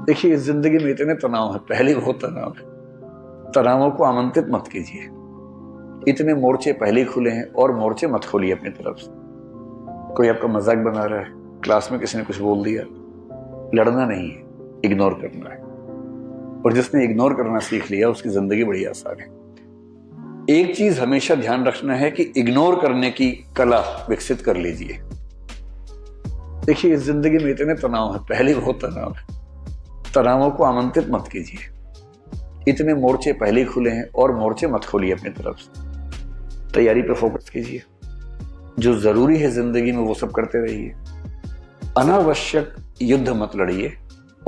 देखिए, इस जिंदगी में इतने तनाव है, पहले बहुत तनाव है। तनावों को आमंत्रित मत कीजिए। इतने मोर्चे पहले ही खुले हैं और मोर्चे मत खोलिए अपनी तरफ से। कोई आपका मजाक बना रहा है, क्लास में किसी ने कुछ बोल दिया, लड़ना नहीं है, इग्नोर करना है। और जिसने इग्नोर करना सीख लिया उसकी जिंदगी बड़ी आसान है। एक चीज हमेशा ध्यान रखना है कि इग्नोर करने की कला विकसित कर लीजिए। देखिए, इस जिंदगी में इतने तनाव है, पहले ही बहुत तनाव है। तनावों को आमंत्रित मत कीजिए। इतने मोर्चे पहले ही खुले हैं और मोर्चे मत खोलिए अपनी तरफ से। तैयारी पर फोकस कीजिए। जो जरूरी है जिंदगी में वो सब करते रहिए। अनावश्यक युद्ध मत लड़िए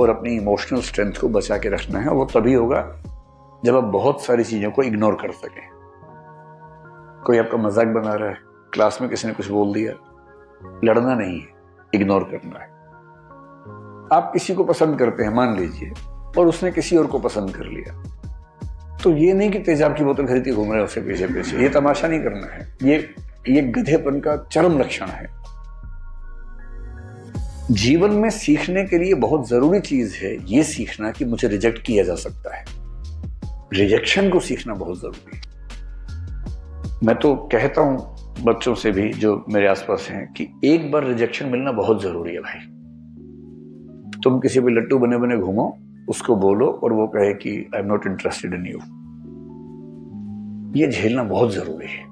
और अपनी इमोशनल स्ट्रेंथ को बचा के रखना है। वो तभी होगा जब आप बहुत सारी चीजों को इग्नोर कर सकें। कोई आपका मजाक बना रहा है, क्लास में किसी ने कुछ बोल दिया, लड़ना नहीं है, इग्नोर करना है। आप किसी को पसंद करते हैं मान लीजिए, और उसने किसी और को पसंद कर लिया, तो ये नहीं कि तेजाब की बोतल खरीदती घूम रहे हैं उसके पीछे पीछे। ये तमाशा नहीं करना है। ये गधेपन का चरम लक्षण है। जीवन में सीखने के लिए बहुत जरूरी चीज है ये सीखना कि मुझे रिजेक्ट किया जा सकता है। रिजेक्शन को सीखना बहुत जरूरी है। मैं तो कहता हूं बच्चों से भी जो मेरे आसपास हैं कि एक बार रिजेक्शन मिलना बहुत जरूरी है भाई। तुम किसी भी लट्टू बने बने घूमो, उसको बोलो और वो कहे कि I am not interested in you. ये झेलना बहुत जरूरी है।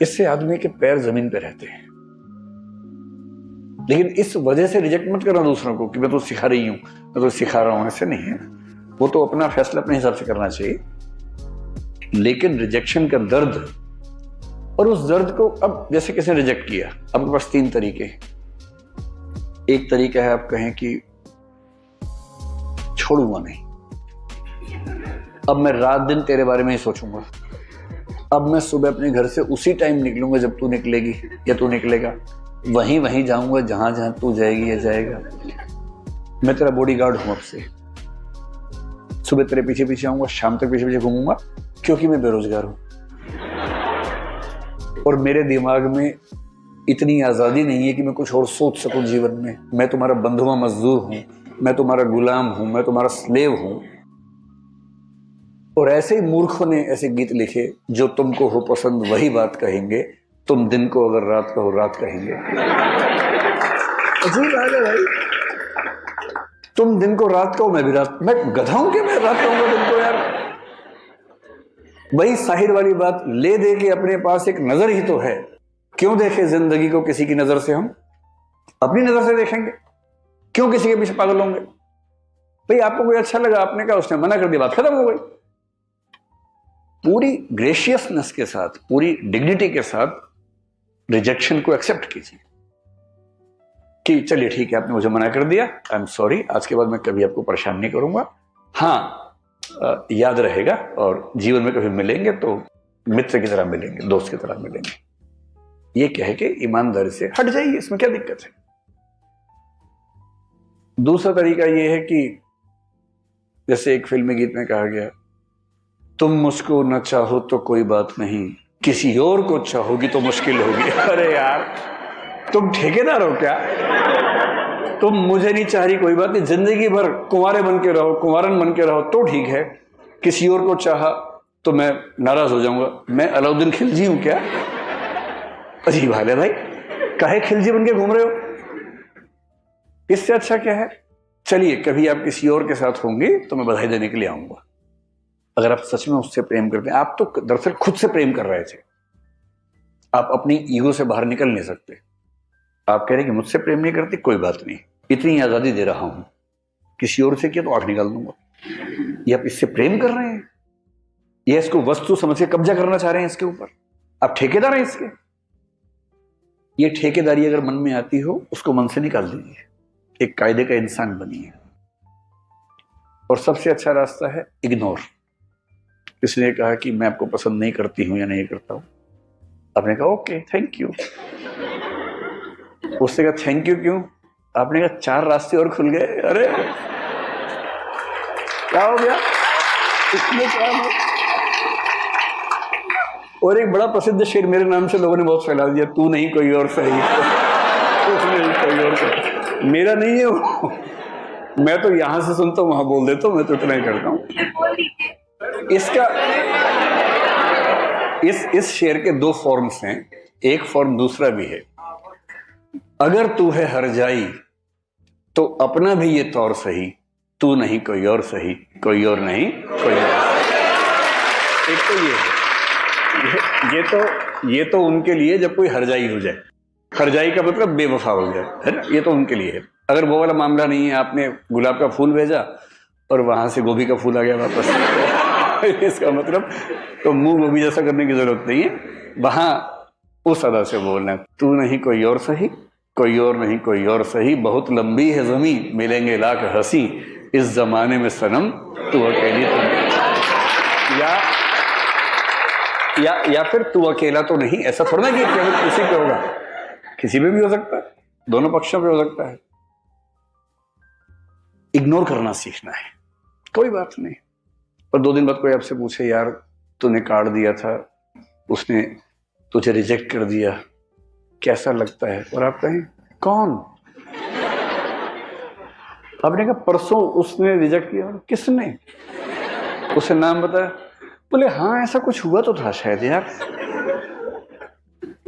इससे आदमी के पैर जमीन पे रहते हैं। लेकिन इस वजह से रिजेक्ट मत करना दूसरों को कि मैं तो सिखा रही हूं, मैं तो सिखा रहा हूं। ऐसे नहीं है। वो तो अपना फैसला अपने हिसाब से करना चाहिए। लेकिन रिजेक्शन का दर्द, और उस दर्द को अब जैसे किसी ने रिजेक्ट किया, आपके पास तीन तरीके हैं। एक तरीका है आप कहें कि छोड़ूंगा नहीं, अब मैं रात दिन तेरे बारे में ही सोचूंगा। अब मैं सुबह अपने घर से उसी टाइम निकलूंगा जब तू निकलेगी या तू निकलेगा। वहीं जाऊंगा जहां जहां तू जाएगी या जाएगा। मैं तेरा बॉडीगार्ड हूं अब से। सुबह तेरे पीछे पीछे आऊंगा, शाम तक पीछे पीछे घूमूंगा, क्योंकि मैं बेरोजगार हूं और मेरे दिमाग में इतनी आजादी नहीं है कि मैं कुछ और सोच सकूं जीवन में। मैं तुम्हारा बंधुआ मजदूर हूं, मैं तुम्हारा गुलाम हूं, मैं तुम्हारा स्लेव हूं। और ऐसे ही मूर्खों ने ऐसे गीत लिखे, जो तुमको हो पसंद वही बात कहेंगे, तुम दिन को अगर रात कहो रात कहेंगे। अजीब बात है भाई। तुम दिन को रात कहो मैं भी रात, मैं गधा हूं कि मैं रात कहूंगा दिन को यार। वही साहिर वाली बात, ले दे के अपने पास एक नजर ही तो है। क्यों देखे जिंदगी को किसी की नजर से? हम अपनी नजर से देखेंगे। क्यों किसी के पीछे पागल होंगे? भाई आपको कोई अच्छा लगा, आपने कहा, उसने मना कर दिया, बात खत्म हो गई। पूरी ग्रेशियसनेस के साथ, पूरी डिग्निटी के साथ रिजेक्शन को एक्सेप्ट कीजिए कि चलिए ठीक है, आपने मुझे मना कर दिया, आई एम सॉरी, आज के बाद मैं कभी आपको परेशान नहीं करूंगा। हाँ, याद रहेगा और जीवन में कभी मिलेंगे तो मित्र की तरह मिलेंगे, दोस्त की तरह मिलेंगे। ये कह के ईमानदारी से हट जाइए, इसमें क्या दिक्कत है? दूसरा तरीका यह है कि जैसे एक फिल्मी गीत में कहा गया, तुम मुझको न चाहो तो कोई बात नहीं, किसी और को चाहोगी तो मुश्किल होगी। अरे यार, तुम ठेकेदार हो क्या? तुम मुझे नहीं चाह रही, कोई बात नहीं, जिंदगी भर कुंवारे बन के रहो, कुंवारन बन के रहो तो ठीक है। किसी और को चाहा तो मैं नाराज हो जाऊंगा। मैं अलाउद्दीन खिलजी हूं क्या? अजीब हाल है भाई, काहे खिलजी बन के घूम रहे हो? इससे अच्छा क्या है? चलिए, कभी आप किसी और के साथ होंगे तो मैं बधाई देने के लिए आऊंगा। अगर आप सच में उससे प्रेम करते हैं, आप तो दरअसल खुद से प्रेम कर रहे थे, आप अपनी ईगो से बाहर निकल नहीं सकते। आप कह रहे हैं कि मुझसे प्रेम नहीं करती, कोई बात नहीं, इतनी आजादी दे रहा हूं, किसी और से किया तो आंख निकाल दूंगा। ये आप इससे प्रेम कर रहे हैं, ये इसको वस्तु समझ के कब्जा करना चाह रहे हैं इसके ऊपर। आप ठेकेदार हैं इसके। ये ठेकेदारी अगर मन में आती हो, उसको मन से निकाल दीजिए, एक कायदे का इंसान बनिए। और सबसे अच्छा रास्ता है इग्नोर। किसी ने कहा कि मैं आपको पसंद नहीं करती हूं या नहीं करता हूं, आपने कहा ओके थैंक यू। उससे कहा थैंक यू क्यों? आपने कहा चार रास्ते और खुल गए। अरे क्या हो गया इसमें? क्या है? और एक बड़ा प्रसिद्ध शेर मेरे नाम से लोगों ने बहुत फैला दिया, तू नहीं कोई और सही। कोई और सही। मेरा नहीं है वो, मैं तो यहां से सुनता हूं वहां बोल देता हूं, मैं तो इतना ही करता हूं। इसका इस शेर के दो फॉर्म्स हैं, एक फॉर्म दूसरा भी है। अगर तू है हर जाई तो अपना भी ये तौर सही, तू नहीं कोई और सही, कोई और नहीं कोई और। एक तो ये है, ये तो उनके लिए जब कोई हरजाई हो जाए, हरजाई का मतलब बेवफा हो जाए, है ना, ये तो उनके लिए है। अगर वो वाला मामला नहीं है, आपने गुलाब का फूल भेजा और वहां से गोभी का फूल आ गया वापस इसका मतलब तो मुंह गोभी जैसा करने की जरूरत नहीं है, वहां उस अदा से बोलना, तू नहीं कोई और सही, कोई और नहीं कोई और सही, बहुत लंबी है जमीन, मिलेंगे लाख हंसी, इस जमाने में सनम तू अकेली तो नहीं। या फिर तू अकेला तो नहीं, ऐसा थोड़ा ना कि केवल किसी पे होगा, किसी पे भी हो सकता है, दोनों पक्षों पे हो सकता है। इग्नोर करना सीखना है, कोई बात नहीं। और 2 दिन बाद कोई आपसे पूछे, यार तूने कार्ड दिया था, उसने तुझे रिजेक्ट कर दिया, कैसा लगता है? और आप कहें कौन? आपने कहा परसों उसने रिजेक्ट किया। किसने? उसे नाम बताया? बोले हाँ ऐसा कुछ हुआ तो था शायद।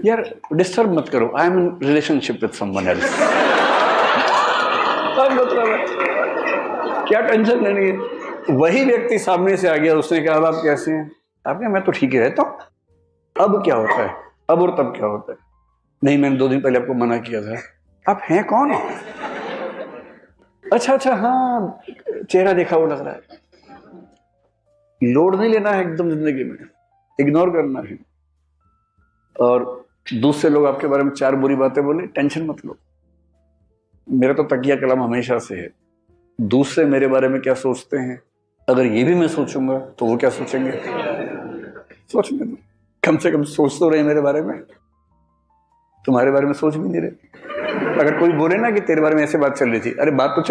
यार डिस्टर्ब मत करो, I am in relationship with someone else. मतलब है क्या टेंशन लेनी है? वही व्यक्ति सामने से आ गया, उसने कहा अब आप कैसे हैं? आपने मैं तो ठीक ही रहता हूं। अब क्या होता है? अब और तब क्या होता है? नहीं मैंने 2 दिन पहले आपको मना किया था। आप हैं कौन? अच्छा हाँ चेहरा देखा वो लग रहा है। लोड नहीं लेना है एकदम जिंदगी में, इग्नोर करना है। और दूसरे लोग आपके बारे में 4 बुरी बातें बोले, टेंशन मत लो। मेरा तो तकिया कलम हमेशा से है, दूसरे मेरे बारे में क्या सोचते हैं, अगर ये भी मैं सोचूंगा तो वो क्या सोचेंगे? सोचने दो, कम से कम सोच तो रहे मेरे बारे में, तुम्हारे बारे में सोच भी नहीं रहे। अगर कोई बोले ना कि तेरे बारे में ऐसे बात चल रही थी, अरे बात तो